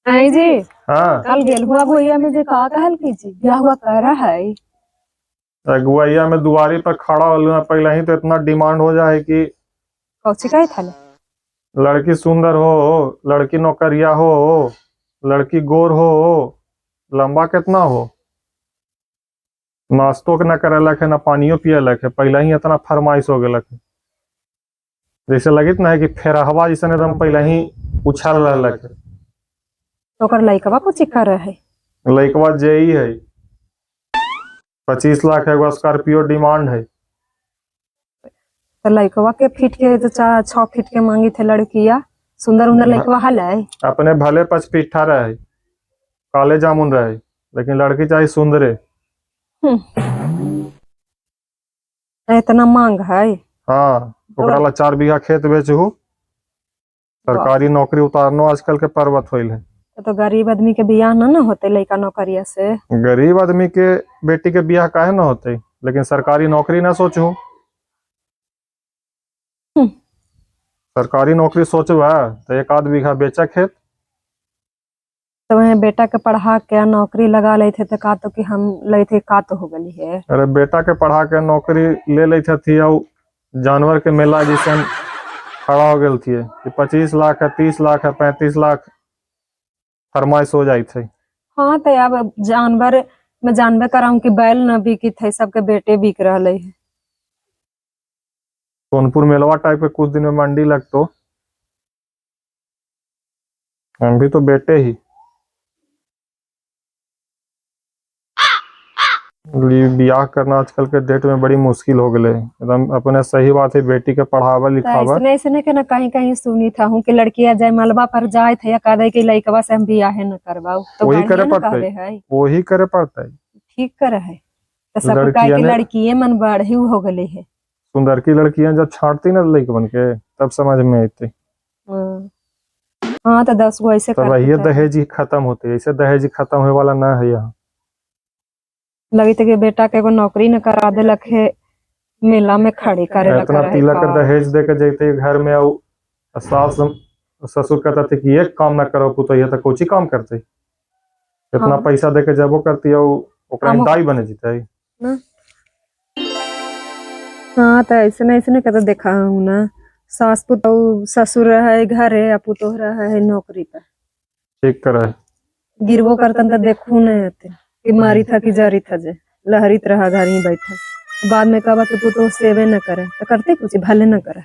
आई जी। हाँ कल गेल हुआ भैया में जे का कहल की जी क्या हुआ कह रहा है। अगुवैया में दुआरी पर खड़ा हो पहले ही तो इतना डिमांड हो जाए कि कौची कहे था लड़की सुंदर हो, लड़की नौकरिया हो, लड़की गोर हो, लंबा कितना हो, नाश्तो के न करेलक है न पानियो पियलक है, पहले ही इतना फरमाइश हो गलक है। जैसे लगित ना है कि फेरहवा जैसे एकदम पहले ही उछल रहलक है। तो कर लइकवा को चिक्कर है लइकवा जेई है, 25 लाख है, स्कॉर्पियो डिमांड है। तो लइकवा के फीट के तो 6 फीट के मांगी थे लड़किया। सुंदर उंदर लइकवा हल है। अपने भले 5 फीट रहे, काले जामुन रहे, लेकिन लड़की चाहिए सुंदरे। इतना मांग है। हाँ ओकरा ला 4 बीघा खेत बेचहू, सरकारी नौकरी उतारनो आजकल के पर्वत होइल है। तो गरीब आदमी के बियाह ना होते लइका नौकरिया से। गरीब आदमी के बेटी के बियाह काहे ना होते, लेकिन सरकारी नौकरी ना सोचू। सरकारी नौकरी सोचबा तो 1 आध बीघा बेचा खेत। तो वह बेटा के पढ़ा के नौकरी लगा ले थे तो का तो कि हम ले थे का तो हो गली है। अरे बेटा के पढ़ा के नौकरी ले ले थी और जानवर के मेला जैसे खड़ा हो गल थी कि 25 लाख है, 30 लाख है, 35 लाख फरमाइश हो जाई थे। हाँ तो अब जानवर मैं जानबे कराऊं कि बैल न बिकी थे, सबके बेटे बिक रहे है। सोनपुर मेलवा टाइप के कुछ दिन में मंडी लगतो, हम भी तो बेटे ही ब्याह करना आजकल के डेट में बड़ी मुश्किल हो गए एकदम। अपने सही बात है, बेटी के पढ़ावा लिखावा। ऐसने ऐसने के ना कहीं कहीं सुनी था हूँ कि लड़कियां जय मलबा पर जाए थे या कह दे कि लइकवा से हम बियाह न करवाओ तो वही करे पड़ते, वही करे पड़ता है। ठीक करे है तो सब कहे कि लड़किये मन बढ़ी हो गई है। सुंदर की लड़कियां जब छांटती ना लइकवन के तब समझ में आती। हाँ तो 10 गो ऐसे तब वही दहेज ही खत्म होते, ऐसे दहेज ही खत्म होने वाला ना है यहाँ। लगी थे कि बेटा के एगो नौकरी न करा दे लखे मेला में खड़ी करे इतना तिलक का दहेज दे के जैते घर में आओ, सास ससुर कहता थे कि एक काम ना करो पुतो, ये तो कुछ ही काम करते, इतना पैसा दे के जबो करती है ओकरा दाई बने जीते। हाँ तो ऐसे ऐसे कहते देखा हूँ ना, सास पुतो ससुर है घर है, पुतो रहा है नौकरी पर। ठीक करे गिरबो करतन तो देखू नहीं होते कि मारी था कि जारी था, जे लहरित रहा घर ही बैठा। बाद में कहा कि पुतो सेवे न करे तो करते कुछ भले न करे।